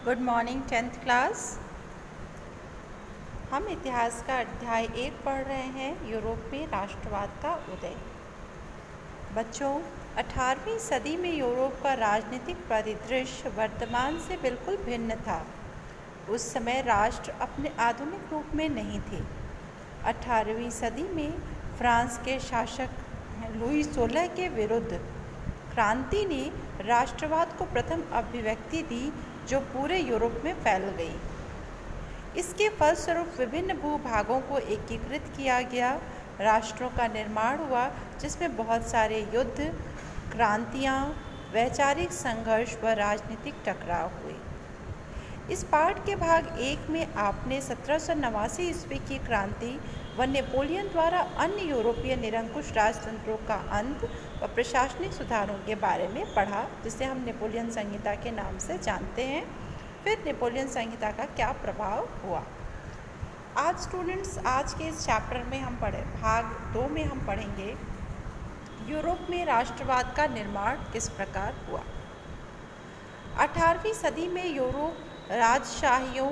Good morning 10th class. हम इतिहास का अध्याय 1 पढ़ रहे हैं, यूरोप में राष्ट्रवाद का उदय। बच्चों, 18वीं सदी में यूरोप का राजनीतिक परिदृश्य वर्तमान से बिल्कुल भिन्न था। उस समय राष्ट्र अपने आधुनिक रूप में नहीं थे। 18वीं सदी में फ्रांस के शासक लुई 16 के विरुद्ध क्रांति ने राष्ट्रवाद को प्रथम अभिव्यक्ति दी, जो पूरे यूरोप में फैल गई। इसके फलस्वरूप विभिन्न भूभागों को एकीकृत किया गया, राष्ट्रों का निर्माण हुआ जिसमें बहुत सारे युद्ध, क्रांतियाँ, वैचारिक संघर्ष व राजनीतिक टकराव हुए। इस पाठ के भाग 1 में आपने 1789 ईस्वी की क्रांति व नेपोलियन द्वारा अन्य यूरोपीय निरंकुश राजतंत्रों का अंत व प्रशासनिक सुधारों के बारे में पढ़ा, जिसे हम नेपोलियन संहिता के नाम से जानते हैं। फिर नेपोलियन संहिता का क्या प्रभाव हुआ। आज स्टूडेंट्स, आज के इस चैप्टर में हम भाग 2 में हम पढ़ेंगे यूरोप में राष्ट्रवाद का निर्माण किस प्रकार हुआ। 18वीं सदी में यूरोप राजशाहियों,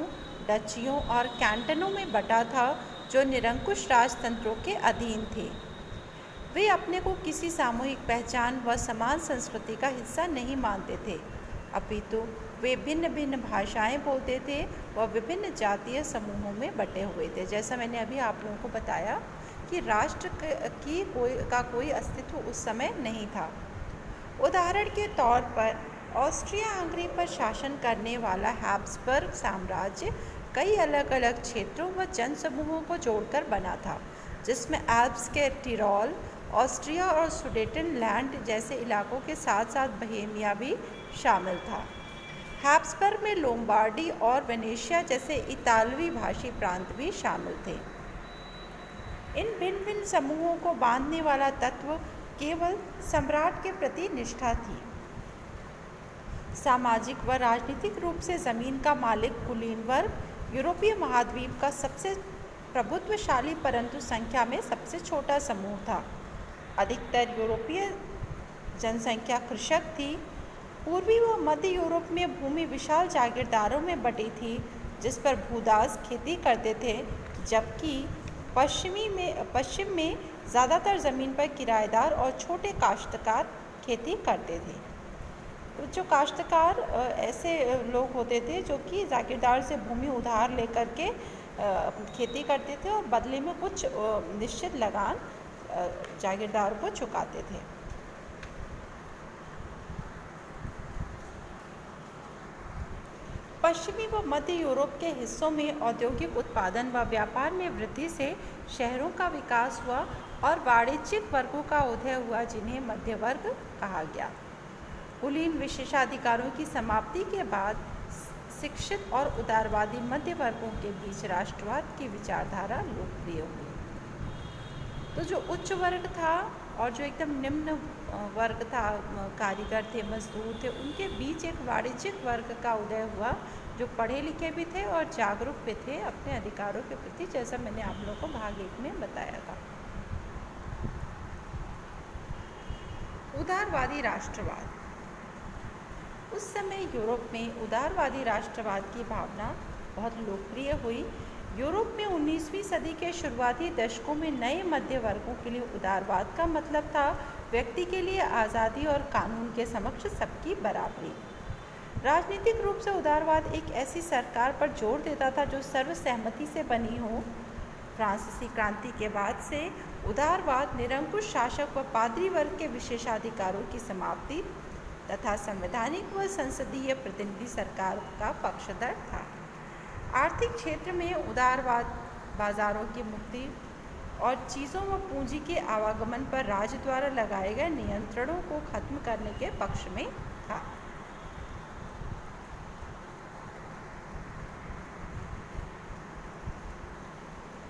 डचियों और कैंटनों में बटा था, जो निरंकुश राजतंत्रों के अधीन थे। वे अपने को किसी सामूहिक पहचान व समान संस्कृति का हिस्सा नहीं मानते थे, अपितु वे भिन्न भिन्न भाषाएं बोलते थे व विभिन्न जातीय समूहों में बटे हुए थे। जैसा मैंने अभी आप लोगों को बताया कि राष्ट्र का कोई अस्तित्व उस समय नहीं था। उदाहरण के तौर पर ऑस्ट्रिया हंगरी पर शासन करने वाला हैब्सबर्ग साम्राज्य कई अलग अलग क्षेत्रों व जनसमूहों को जोड़कर बना था, जिसमें एल्प्स के टिरोल, ऑस्ट्रिया और सुडेटनलैंड जैसे इलाकों के साथ साथ बोहेमिया भी शामिल था। हैब्सबर्ग में लोम्बार्डी और वेनेशिया जैसे इतालवी भाषी प्रांत भी शामिल थे। इन भिन्न भिन्न समूहों को बांधने वाला तत्व केवल सम्राट के प्रति निष्ठा थी। सामाजिक व राजनीतिक रूप से ज़मीन का मालिक कुलीन वर्ग यूरोपीय महाद्वीप का सबसे प्रभुत्वशाली परंतु संख्या में सबसे छोटा समूह था। अधिकतर यूरोपीय जनसंख्या कृषक थी। पूर्वी व मध्य यूरोप में भूमि विशाल जागीरदारों में बटी थी, जिस पर भूदास खेती करते थे, जबकि पश्चिम में ज़्यादातर ज़मीन पर किराएदार और छोटे काश्तकार खेती करते थे। जो काश्तकार ऐसे लोग होते थे जो कि जागीरदार से भूमि उधार लेकर के खेती करते थे और बदले में कुछ निश्चित लगान जागीरदार को चुकाते थे। पश्चिमी व मध्य यूरोप के हिस्सों में औद्योगिक उत्पादन व व्यापार में वृद्धि से शहरों का विकास हुआ और वाणिज्यिक वर्गों का उदय हुआ, जिन्हें मध्य वर्ग कहा गया। कुलीन विशेषाधिकारों की समाप्ति के बाद शिक्षित और उदारवादी मध्य वर्गों के बीच राष्ट्रवाद की विचारधारा लोकप्रिय हुई। तो जो उच्च वर्ग था और जो एकदम निम्न वर्ग था, कारीगर थे, मजदूर थे, उनके बीच एक वाणिज्यिक वर्ग का उदय हुआ, जो पढ़े लिखे भी थे और जागरूक भी थे अपने अधिकारों के प्रति, जैसा मैंने आप लोगों को भाग 1 में बताया था। उदारवादी राष्ट्रवाद। उस समय यूरोप में उदारवादी राष्ट्रवाद की भावना बहुत लोकप्रिय हुई। यूरोप में 19वीं सदी के शुरुआती दशकों में नए मध्य वर्गों के लिए उदारवाद का मतलब था व्यक्ति के लिए आज़ादी और कानून के समक्ष सबकी बराबरी। राजनीतिक रूप से उदारवाद एक ऐसी सरकार पर जोर देता था जो सर्वसहमति से बनी हो। फ्रांसीसी क्रांति के बाद से उदारवाद निरंकुश शासक व पादरी वर्ग के विशेषाधिकारों की समाप्ति तथा संवैधानिक व संसदीय प्रतिनिधि सरकार का पक्षधर था। आर्थिक क्षेत्र में उदारवाद बाजारों की मुक्ति और चीज़ों व पूंजी के आवागमन पर राज्य द्वारा लगाए गए नियंत्रणों को खत्म करने के पक्ष में था।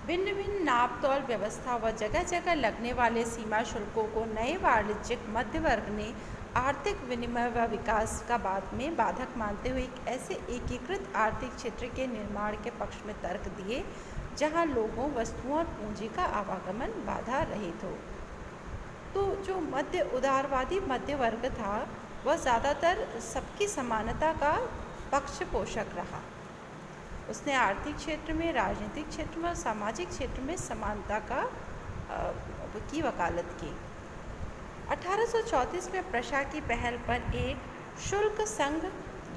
भिन्न भिन्न नाप तौल व्यवस्था व जगह जगह लगने वाले सीमा शुल्कों को नए वाणिज्यिक मध्य वर्ग ने आर्थिक विनिमय व विकास का बाद में बाधक मानते हुए एक ऐसे एकीकृत आर्थिक क्षेत्र के निर्माण के पक्ष में तर्क दिए, जहां लोगों, वस्तुओं और पूंजी का आवागमन बाधा रहित हो। तो जो उदारवादी मध्य वर्ग था, वह ज़्यादातर सबकी समानता का पक्षपोषक रहा। उसने आर्थिक क्षेत्र में, राजनीतिक क्षेत्र में और सामाजिक क्षेत्र में समानता की वकालत की। 1834 में प्रशा की पहल पर एक शुल्क संघ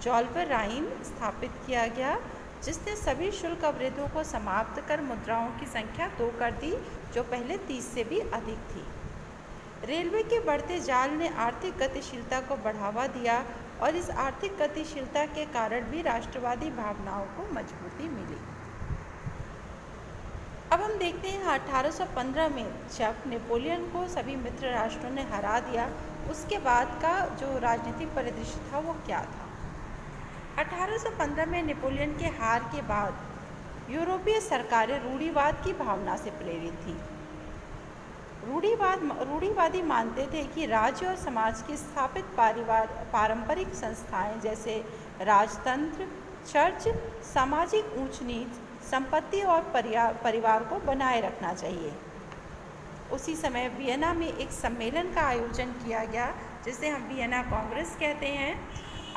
जोल्बराइन स्थापित किया गया, जिसने सभी शुल्क अवरोधों को समाप्त कर मुद्राओं की संख्या 2 कर दी, जो पहले 30 से भी अधिक थी। रेलवे के बढ़ते जाल ने आर्थिक गतिशीलता को बढ़ावा दिया और इस आर्थिक गतिशीलता के कारण भी राष्ट्रवादी भावनाओं को मजबूती मिली। अब हम देखते हैं 1815 में जब नेपोलियन को सभी मित्र राष्ट्रों ने हरा दिया, उसके बाद का जो राजनीतिक परिदृश्य था वो क्या था। 1815 में नेपोलियन के हार के बाद यूरोपीय सरकारें रूढ़िवाद की भावना से प्रेरित थीं। रूढ़िवादी मानते थे कि राज्य और समाज की स्थापित पारंपरिक संस्थाएं जैसे राजतंत्र, चर्च, सामाजिक ऊंच नीच, संपत्ति और परिवार को बनाए रखना चाहिए। उसी समय वियना में एक सम्मेलन का आयोजन किया गया, जिसे हम वियना कांग्रेस कहते हैं।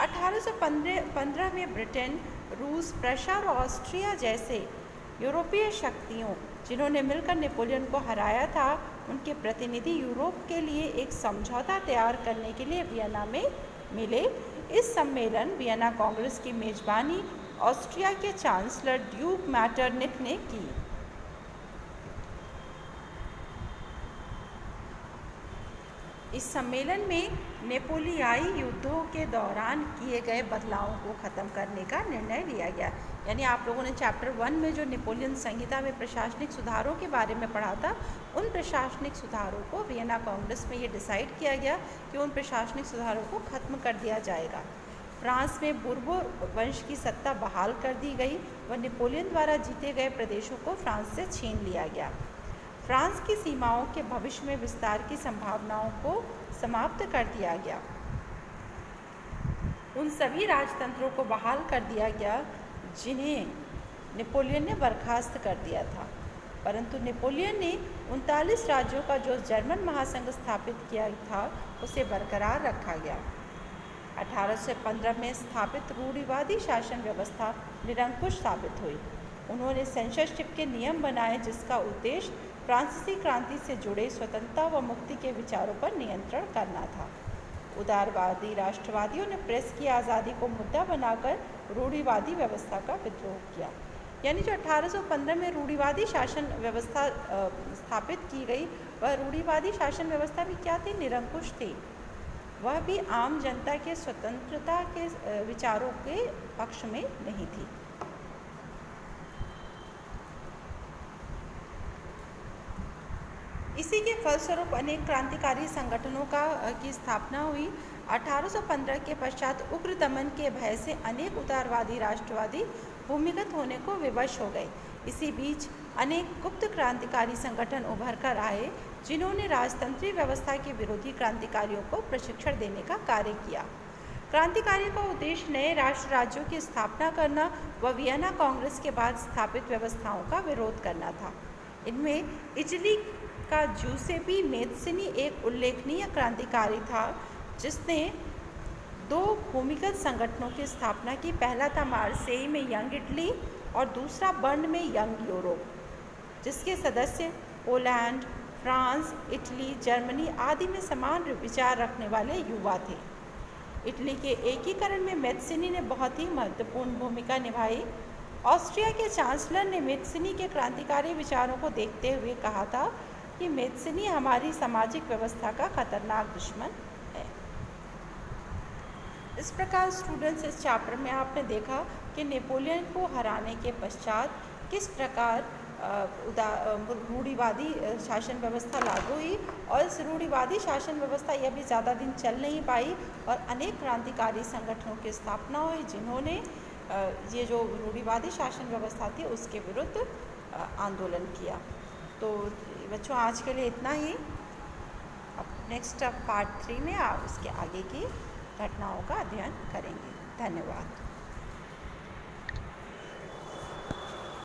1815 में ब्रिटेन, रूस, प्रशा और ऑस्ट्रिया जैसे यूरोपीय शक्तियों जिन्होंने मिलकर नेपोलियन को हराया था, उनके प्रतिनिधि यूरोप के लिए एक समझौता तैयार करने के लिए वियना में मिले। इस सम्मेलन वियना कांग्रेस की मेजबानी ऑस्ट्रिया के चांसलर ड्यूक मैटरनिख ने की। इस सम्मेलन में नेपोलियाई युद्धों के दौरान किए गए बदलावों को ख़त्म करने का निर्णय लिया गया। यानी आप लोगों ने चैप्टर 1 में जो नेपोलियन संहिता में प्रशासनिक सुधारों के बारे में पढ़ा था, उन प्रशासनिक सुधारों को वियना कांग्रेस में ये डिसाइड किया गया कि उन प्रशासनिक सुधारों को ख़त्म कर दिया जाएगा। फ्रांस में बूर्बो वंश की सत्ता बहाल कर दी गई व नेपोलियन द्वारा जीते गए प्रदेशों को फ्रांस से छीन लिया गया। फ्रांस की सीमाओं के भविष्य में विस्तार की संभावनाओं को समाप्त कर दिया गया। उन सभी राजतंत्रों को बहाल कर दिया गया जिन्हें नेपोलियन ने बर्खास्त कर दिया था, परंतु नेपोलियन ने 39 राज्यों का जो जर्मन महासंघ स्थापित किया था उसे बरकरार रखा गया। 1815 में स्थापित रूढ़िवादी शासन व्यवस्था निरंकुश साबित हुई। उन्होंने सेंसरशिप के नियम बनाए, जिसका उद्देश्य फ्रांसीसी क्रांति से जुड़े स्वतंत्रता व मुक्ति के विचारों पर नियंत्रण करना था। उदारवादी राष्ट्रवादियों ने प्रेस की आज़ादी को मुद्दा बनाकर रूढ़िवादी व्यवस्था का विद्रोह किया। यानी जो 1815 में रूढ़िवादी शासन व्यवस्था स्थापित की गई, वह रूढ़िवादी शासन व्यवस्था भी क्या थी? निरंकुश थी। वह भी आम जनता के स्वतंत्रता के विचारों के पक्ष में नहीं थी। इसी के फलस्वरूप अनेक क्रांतिकारी संगठनों की स्थापना हुई। 1815 के पश्चात उग्र दमन के भय से अनेक उदारवादी राष्ट्रवादी भूमिगत होने को विवश हो गए। इसी बीच अनेक गुप्त क्रांतिकारी संगठन उभर कर आए, जिन्होंने राजतंत्रीय व्यवस्था के विरोधी क्रांतिकारियों को प्रशिक्षण देने का कार्य किया। क्रांतिकारियों का उद्देश्य नए राष्ट्र राज्यों की स्थापना करना व वियना कांग्रेस के बाद स्थापित व्यवस्थाओं का विरोध करना था। इनमें इटली का जूसेपी मेत्सिनी एक उल्लेखनीय क्रांतिकारी था, जिसने 2 भूमिगत संगठनों की स्थापना की। पहला था मार्सेई में यंग इटली और दूसरा बर्न में यंग यूरोप, जिसके सदस्य पोलैंड, फ्रांस, इटली, जर्मनी आदि में समान विचार रखने वाले युवा थे। इटली के एकीकरण में मेत्सिनी ने बहुत ही महत्वपूर्ण भूमिका निभाई। ऑस्ट्रिया के चांसलर ने मेत्सिनी के क्रांतिकारी विचारों को देखते हुए कहा था कि मेत्सिनी हमारी सामाजिक व्यवस्था का खतरनाक दुश्मन है। इस प्रकार स्टूडेंट्स, इस चैप्टर में आपने देखा कि नेपोलियन को हराने के पश्चात किस प्रकार रूढ़िवादी शासन व्यवस्था लागू हुई, और इस रूढ़िवादी शासन व्यवस्था यह भी ज़्यादा दिन चल नहीं पाई और अनेक क्रांतिकारी संगठनों की स्थापना हुई, जिन्होंने ये जो रूढ़िवादी शासन व्यवस्था थी उसके विरुद्ध आंदोलन किया। तो बच्चों, आज के लिए इतना ही। अब नेक्स्ट पार्ट 3 में आप उसके आगे की घटनाओं का अध्ययन करेंगे। धन्यवाद।